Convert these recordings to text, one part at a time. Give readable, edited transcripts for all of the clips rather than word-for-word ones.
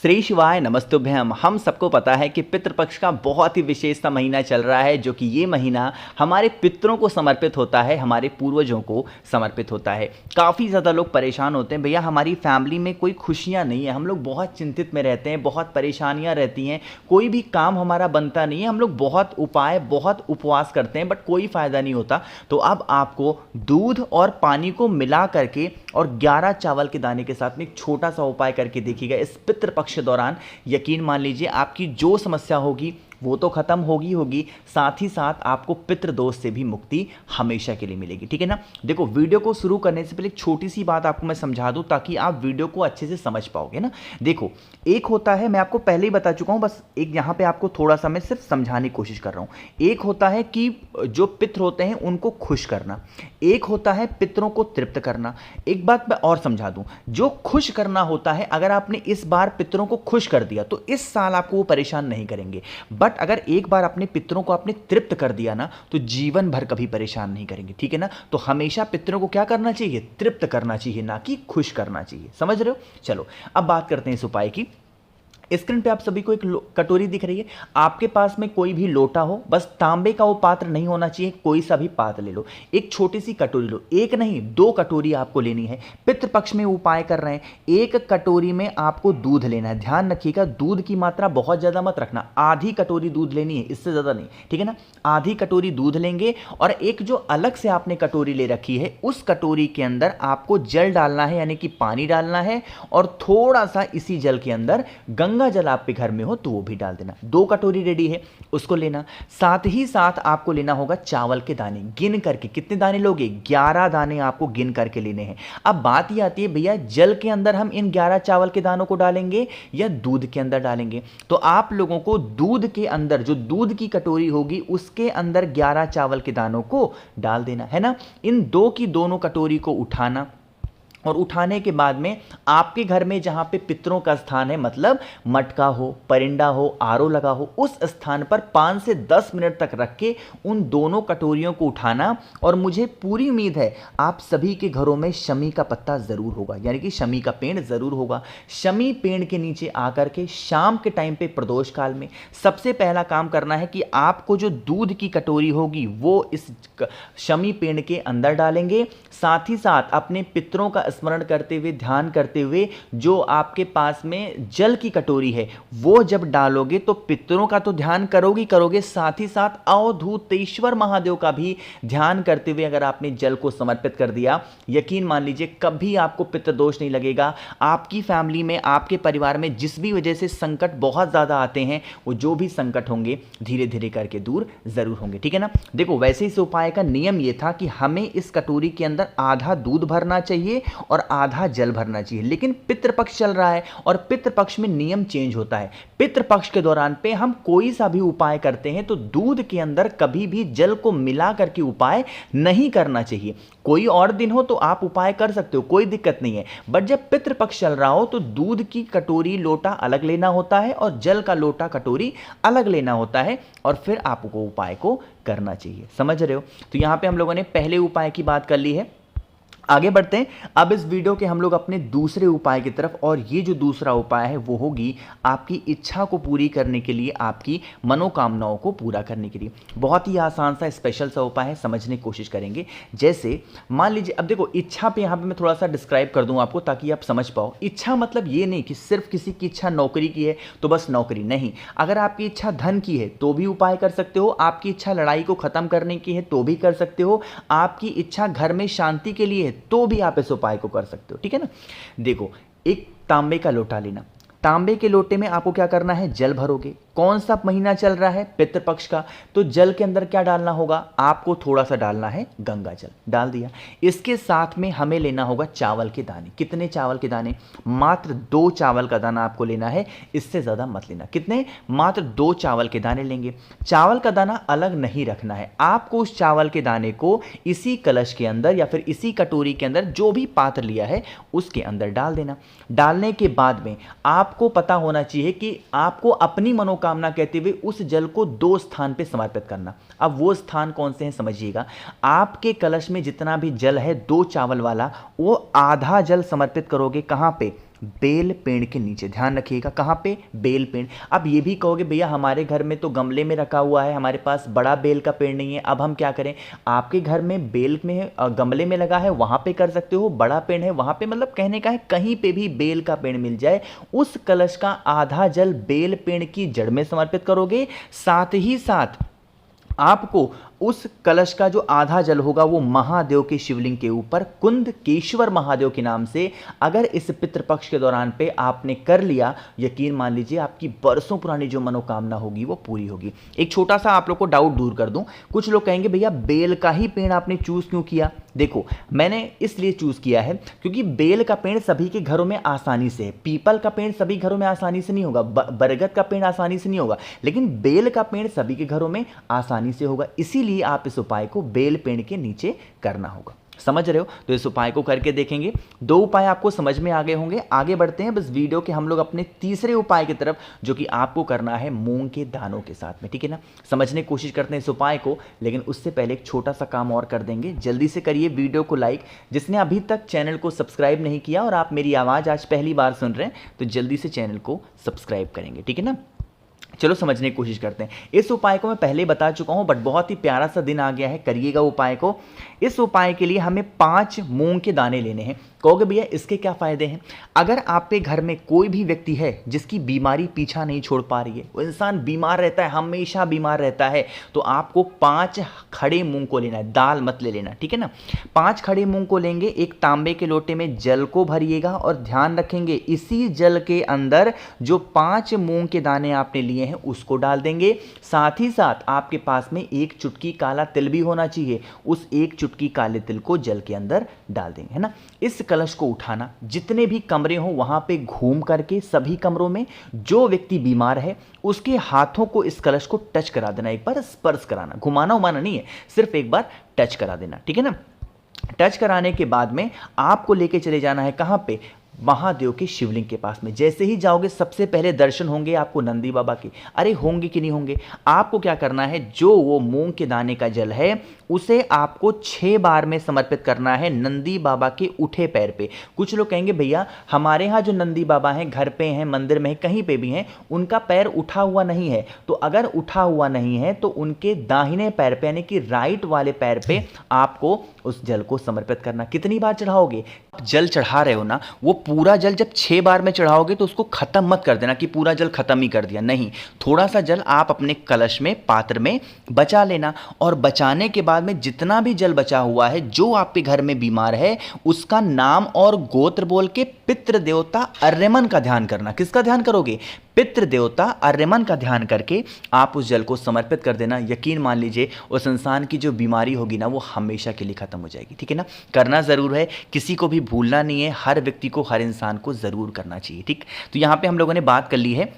श्री शिवाय नमस्तुभ्यम। हम सबको पता है कि पितृपक्ष का बहुत ही विशेष सा महीना चल रहा है, जो कि ये महीना हमारे पितरों को समर्पित होता है, हमारे पूर्वजों को समर्पित होता है। काफ़ी ज़्यादा लोग परेशान होते हैं, भैया हमारी फैमिली में कोई खुशियाँ नहीं है, हम लोग बहुत चिंतित में रहते हैं, बहुत परेशानियाँ रहती हैं, कोई भी काम हमारा बनता नहीं है, हम लोग बहुत उपाय बहुत उपवास करते हैं बट कोई फ़ायदा नहीं होता। तो अब आपको दूध और पानी को मिला करके और 11 चावल के दाने के साथ में एक छोटा सा उपाय करके देखिएगा। इस पितृपक्ष के दौरान यकीन मान लीजिए आपकी जो समस्या होगी वो तो खत्म होगी, साथ ही साथ आपको पितृदोष से भी मुक्ति हमेशा के लिए मिलेगी। ठीक है ना। देखो, वीडियो को शुरू करने से पहले एक छोटी सी बात आपको मैं समझा दूं ताकि आप वीडियो को अच्छे से समझ पाओगे ना। देखो, एक होता है, मैं आपको पहले ही बता चुका हूं, बस एक यहां पे आपको थोड़ा सा मैं सिर्फ समझाने की कोशिश कर रहा हूं। एक होता है कि जो पितृ होते हैं उनको खुश करना, एक होता है पितरों को तृप्त करना। एक बात मैं और समझा दूं, जो खुश करना होता है, अगर आपने इस बार पितरों को खुश कर दिया तो इस साल आपको वो परेशान नहीं करेंगे। बट अगर एक बार अपने पितरों को आपने तृप्त कर दिया ना, तो जीवन भर कभी परेशान नहीं करेंगे। ठीक है ना। तो हमेशा पितरों को क्या करना चाहिए? तृप्त करना चाहिए, ना कि खुश करना चाहिए। समझ रहे हो? चलो अब बात करते हैं इस उपाय की। स्क्रीन पे आप सभी को एक कटोरी दिख रही है। आपके पास में कोई भी लोटा हो, बस तांबे का वो पात्र नहीं होना चाहिए, कोई सा भी पात्र ले लो। एक छोटी सी कटोरी लो, एक नहीं 2 कटोरी आपको लेनी है। पितृपक्ष में उपाय कर रहे हैं, एक कटोरी में आपको दूध लेना है। ध्यान रखिएगा, दूध की मात्रा बहुत ज्यादा मत रखना, आधी कटोरी दूध लेनी है, इससे ज्यादा नहीं। ठीक है ना। आधी कटोरी दूध लेंगे और एक जो अलग से आपने कटोरी ले रखी है, उस कटोरी के अंदर आपको जल डालना है, यानी कि पानी डालना है। और थोड़ा सा इसी जल के अंदर गंगा जल आपके घर में हो तो वो भी डाल देना। 2 कटोरी रेडी है, उसको लेना। साथ ही साथ आपको लेना होगा चावल के दाने, गिन करके। कितने दाने लोगे? 11 दाने आपको गिन करके लेने हैं। अब बात ये आती है, भैया जल के अंदर हम इन 11 चावल के दानों को डालेंगे या दूध के अंदर डालेंगे? तो आप लोगों को दूध के अंदर, जो दूध की कटोरी होगी उसके अंदर 11 चावल के दानों को डाल देना है ना। इन 2 की दोनों कटोरी को उठाना, और उठाने के बाद में आपके घर में जहां पे पितरों का स्थान है, मतलब मटका हो, परिंदा हो, आरो लगा हो, उस स्थान पर 5 से 10 मिनट तक रख के उन दोनों कटोरियों को उठाना। और मुझे पूरी उम्मीद है आप सभी के घरों में शमी का पत्ता जरूर होगा, यानी कि शमी का पेड़ जरूर होगा। शमी पेड़ के नीचे आकर के शाम के टाइम पे प्रदोष काल में सबसे पहला काम करना है कि आपको जो दूध की कटोरी होगी वो इस शमी पेड़ के अंदर डालेंगे। साथ ही साथ अपने पितरों का स्मरण करते हुए, ध्यान करते हुए, जो आपके पास में जल की कटोरी है वो जब डालोगे तो पितरों का तो ध्यान करोगे, साथ ही साथ अवधूतेश्वर महादेव का भी ध्यान करते हुए अगर आपने जल को समर्पित कर दिया, यकीन मान लीजिए कभी आपको पितृदोष नहीं लगेगा। आपकी फैमिली में, आपके परिवार में जिस भी वजह से संकट बहुत ज्यादा आते हैं, वो जो भी संकट होंगे धीरे धीरे करके दूर जरूर होंगे। ठीक है ना। देखो, वैसे इस उपाय का नियम यह था कि हमें इस कटोरी के अंदर आधा दूध भरना चाहिए और आधा जल भरना चाहिए। लेकिन पितृपक्ष चल रहा है और पितृपक्ष में नियम चेंज होता है। पितृपक्ष के दौरान पे हम कोई सा भी उपाय करते हैं तो दूध के अंदर कभी भी जल को मिला करके उपाय नहीं करना चाहिए। कोई और दिन हो तो आप उपाय कर सकते हो, कोई दिक्कत नहीं है। बट जब पितृपक्ष चल रहा हो तो दूध की कटोरी लोटा अलग लेना होता है और जल का लोटा कटोरी अलग लेना होता है, और फिर आपको उपाय को करना चाहिए। समझ रहे हो? तो यहां पे हम लोगों ने पहले उपाय की बात कर ली है। आगे बढ़ते हैं अब इस वीडियो के हम लोग अपने दूसरे उपाय की तरफ, और ये जो दूसरा उपाय है वो होगी आपकी इच्छा को पूरी करने के लिए, आपकी मनोकामनाओं को पूरा करने के लिए। बहुत ही आसान सा स्पेशल सा उपाय है, समझने की कोशिश करेंगे। जैसे मान लीजिए, अब देखो इच्छा पे यहाँ पे मैं थोड़ा सा डिस्क्राइब कर दूं आपको ताकि आप समझ पाओ। इच्छा मतलब ये नहीं कि सिर्फ किसी की इच्छा नौकरी की है तो बस नौकरी नहीं। अगर आपकी इच्छा धन की है तो भी उपाय कर सकते हो, आपकी इच्छा लड़ाई को खत्म करने की है तो भी कर सकते हो, आपकी इच्छा घर में शांति के लिए तो भी आप इस उपाय को कर सकते हो। ठीक है ना। देखो, एक तांबे का लोटा लेना, तांबे के लोटे में आपको क्या करना है? जल भरोगे। कौन सा महीना चल रहा है? पितृपक्ष का। तो जल के अंदर क्या डालना होगा? आपको थोड़ा सा डालना है गंगा जल, डाल दिया। इसके साथ में हमें लेना होगा चावल के दाने। कितने चावल के दाने? मात्र 2 चावल का दाना आपको लेना है, इससे ज्यादा मत लेना। कितने? मात्र 2 चावल के दाने लेंगे। चावल का दाना अलग नहीं रखना है, आपको उस चावल के दाने को इसी कलश के अंदर या फिर इसी कटोरी के अंदर, जो भी पात्र लिया है उसके अंदर डाल देना। डालने के बाद में आपको पता होना चाहिए कि आपको अपनी मनोकामना कहते हुए उस जल को 2 स्थान पे समर्पित करना। अब वो स्थान कौन से हैं समझिएगा। आपके कलश में जितना भी जल है 2 चावल वाला, वो आधा जल समर्पित करोगे कहां पे? बेल पेड़ के नीचे। ध्यान रखिएगा, कहाँ पे? बेल पेड़। अब ये भी कहोगे भैया हमारे घर में तो गमले में रखा हुआ है, हमारे पास बड़ा बेल का पेड़ नहीं है, अब हम क्या करें? आपके घर में बेल में गमले में लगा है वहां पे कर सकते हो, बड़ा पेड़ है वहां पे, मतलब कहने का है कहीं पे भी बेल का पेड़ मिल जाए, उस कलश का आधा जल बेल पेड़ की जड़ में समर्पित करोगे। साथ ही साथ आपको उस कलश का जो आधा जल होगा वो महादेव के शिवलिंग के ऊपर कुंदकेश्वर महादेव के नाम से, अगर इस पितृपक्ष के दौरान पे आपने कर लिया, यकीन मान लीजिए आपकी बरसों पुरानी जो मनोकामना होगी वो पूरी होगी। एक छोटा सा आप लोग को डाउट दूर कर दूं, कुछ लोग कहेंगे भैया बेल का ही पेड़ आपने चूज क्यों किया? देखो, मैंने इसलिए चूज किया है क्योंकि बेल का पेड़ सभी के घरों में आसानी से है, पीपल का पेड़ सभी घरों में आसानी से नहीं होगा, बरगद का पेड़ आसानी से नहीं होगा, लेकिन बेल का पेड़ सभी के घरों में आसानी से होगा। इसीलिए आप इस उपाय को बेल पेड़ के नीचे करना होगा। समझ रहे हो? तो इस उपाय को करके देखेंगे। 2 उपाय आपको समझ में आ गए होंगे। आगे बढ़ते हैं बस वीडियो के हम लोग अपने तीसरे उपाय की तरफ, जो कि आपको करना है मूंग के दानों के साथ में। ठीक है ना? समझने की कोशिश करते हैं इस उपाय को, लेकिन उससे पहले एक छोटा सा काम और कर देंगे। जल्दी से करिए वीडियो को लाइक, जिसने अभी तक चैनल को सब्सक्राइब नहीं किया और आप मेरी आवाज़ आज पहली बार सुन रहे हैं तो जल्दी से चैनल को सब्सक्राइब करेंगे। ठीक है ना? चलो समझने की कोशिश करते हैं। इस उपाय को मैं पहले बता चुका हूं, बट बहुत ही प्यारा सा दिन आ गया है, करिएगा उपाय को। इस उपाय के लिए हमें 5 मूंग के दाने लेने हैं। कहोगे भैया इसके क्या फायदे हैं? अगर आपके घर में कोई भी व्यक्ति है जिसकी बीमारी पीछा नहीं छोड़ पा रही है, वो इंसान बीमार रहता है, हमेशा बीमार रहता है, तो आपको 5 खड़े मूंग को लेना है, दाल मत ले लेना। ठीक है ना? 5 खड़े मूंग को लेंगे, एक तांबे के लोटे में जल को भरिएगा और ध्यान रखेंगे इसी जल के अंदर जो 5 मूंग के दाने आपने लिए हैं उसको डाल देंगे। साथ ही साथ आपके पास में 1 चुटकी काला तिल भी होना चाहिए, उस 1 चुटकी काले तिल को जल के अंदर डाल देंगे। है ना? इस कलश को उठाना, जितने भी कमरे हों वहां पे घूम करके सभी कमरों में जो व्यक्ति बीमार है उसके हाथों को इस कलश को टच करा देना, एक बार स्पर्श कराना, घुमाना उमाना नहीं है, सिर्फ एक बार टच करा देना। ठीक है ना? टच कराने के बाद में आपको लेके चले जाना है कहां पे? महादेव के शिवलिंग के पास में। जैसे ही जाओगे सबसे पहले दर्शन होंगे आपको नंदी बाबा के। अरे होंगे कि नहीं होंगे? आपको क्या करना है, जो वो मूंग के दाने का जल है उसे आपको 6 बार में समर्पित करना है नंदी बाबा के उठे पैर पे। कुछ लोग कहेंगे भैया हमारे यहाँ जो नंदी बाबा हैं, घर पे हैं, मंदिर में हैं, कहीं पे भी हैं, उनका पैर उठा हुआ नहीं है। तो अगर उठा हुआ नहीं है तो उनके दाहिने पैर पे यानी कि राइट वाले पैर पे आपको उस जल को समर्पित करना। कितनी बार चढ़ाओगे? जल चढ़ा रहे हो ना, वो पूरा जल जब 6 बार में चढ़ाओगे तो उसको खत्म मत कर देना कि पूरा जल खत्म ही कर दिया, नहीं, थोड़ा सा जल आप अपने कलश में, पात्र में बचा लेना। और बचाने के बाद में जितना भी जल बचा हुआ है, जो आपके घर में बीमार है उसका नाम और गोत्र बोल के पितृ देवता अर्यमन का ध्यान करना। किसका ध्यान करोगे? पितृ देवता अर्यमन का ध्यान करके आप उस जल को समर्पित कर देना। यकीन मान लीजिए उस इंसान की जो बीमारी होगी ना वो हमेशा के लिए खत्म हो जाएगी। ठीक है ना? करना जरूर है, किसी को भी भूलना नहीं है, हर व्यक्ति को, हर इंसान को जरूर करना चाहिए। ठीक, तो यहां पे हम लोगों ने बात कर ली है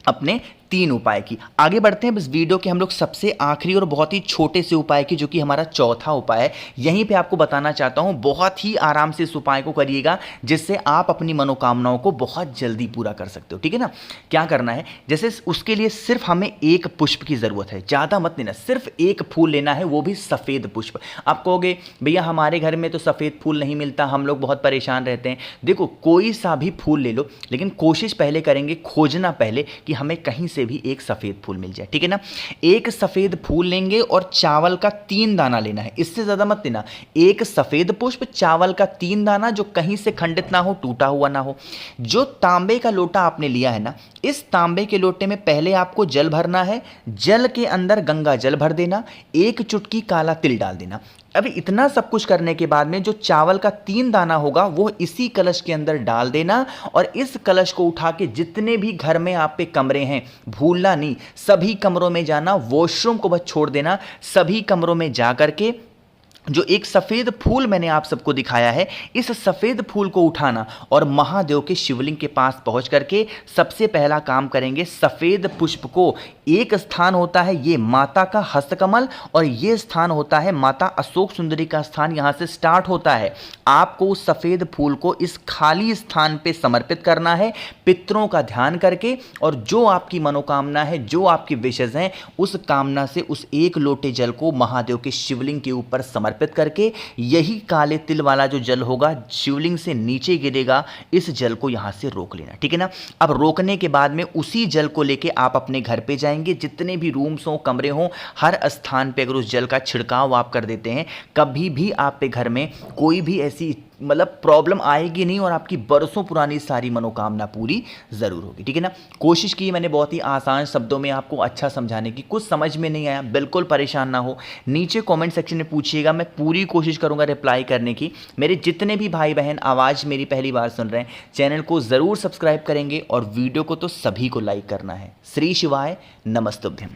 अपने 3 उपाय की। आगे बढ़ते हैं बस वीडियो के हम लोग सबसे आखिरी और बहुत ही छोटे से उपाय की, जो कि हमारा चौथा उपाय है। यहीं पे आपको बताना चाहता हूं, बहुत ही आराम से इस उपाय को करिएगा जिससे आप अपनी मनोकामनाओं को बहुत जल्दी पूरा कर सकते हो। ठीक है ना? क्या करना है, जैसे उसके लिए सिर्फ हमें 1 पुष्प की जरूरत है, ज्यादा मत लेना, सिर्फ 1 फूल लेना है, वो भी सफेद पुष्प। आप कहोगे भैया हमारे घर में तो सफेद फूल नहीं मिलता, हम लोग बहुत परेशान रहते हैं। देखो कोई सा भी फूल ले लो, लेकिन कोशिश पहले करेंगे, खोजना पहले कि हमें कहीं से भी एक सफेद फूल मिल जाए। ठीक है ना? 1 सफेद फूल लेंगे और चावल का 3 दाना लेना है, इससे ज्यादा मत लेना। 1 सफेद पुष्प, चावल का 3 दाना, जो कहीं से खंडित ना हो, टूटा हुआ ना हो। जो तांबे का लोटा आपने लिया है ना, इस तांबे के लोटे में पहले आपको जल भरना है, जल के अंदर गंगा जल भर देना, 1 चुटकी काला तिल डाल देना। अभी इतना सब कुछ करने के बाद में जो चावल का 3 दाना होगा वो इसी कलश के अंदर डाल देना, और इस कलश को उठा के जितने भी घर में आप पे कमरे हैं, भूलना नहीं, सभी कमरों में जाना, वॉशरूम को बस छोड़ देना, सभी कमरों में जा करके जो एक सफेद फूल मैंने आप सबको दिखाया है, इस सफेद फूल को उठाना और महादेव के शिवलिंग के पास पहुंच करके सबसे पहला काम करेंगे, सफेद पुष्प को, एक स्थान होता है ये माता का हस्तकमल और ये स्थान होता है माता अशोक सुंदरी का स्थान, यहां से स्टार्ट होता है। आपको उस सफेद फूल को इस खाली स्थान पे समर्पित करना है पितरों का ध्यान करके, और जो आपकी मनोकामना है, जो आपकी विशेष हैं, उस कामना से उस 1 लोटे जल को महादेव के शिवलिंग के ऊपर समर्पित समर्पित करके यही काले तिल वाला जो जल होगा शिवलिंग से नीचे गिरेगा, इस जल को यहाँ से रोक लेना, ठीक है ना। अब रोकने के बाद में उसी जल को लेके आप अपने घर पे जाएंगे, जितने भी रूम्स हों, कमरे हों, हर स्थान पे अगर उस जल का छिड़काव आप कर देते हैं, कभी भी आप पे घर में कोई भी ऐसी मतलब प्रॉब्लम आएगी नहीं और आपकी बरसों पुरानी सारी मनोकामना पूरी ज़रूर होगी, ठीक है ना। कोशिश की मैंने बहुत ही आसान शब्दों में आपको अच्छा समझाने की, कुछ समझ में नहीं आया बिल्कुल परेशान ना हो, नीचे कमेंट सेक्शन में पूछिएगा, मैं पूरी कोशिश करूंगा रिप्लाई करने की। मेरे जितने भी भाई बहन आवाज़ मेरी पहली बार सुन रहे हैं, चैनल को ज़रूर सब्सक्राइब करेंगे और वीडियो को तो सभी को लाइक करना है। श्री शिवाय नमस्तुभ्यम।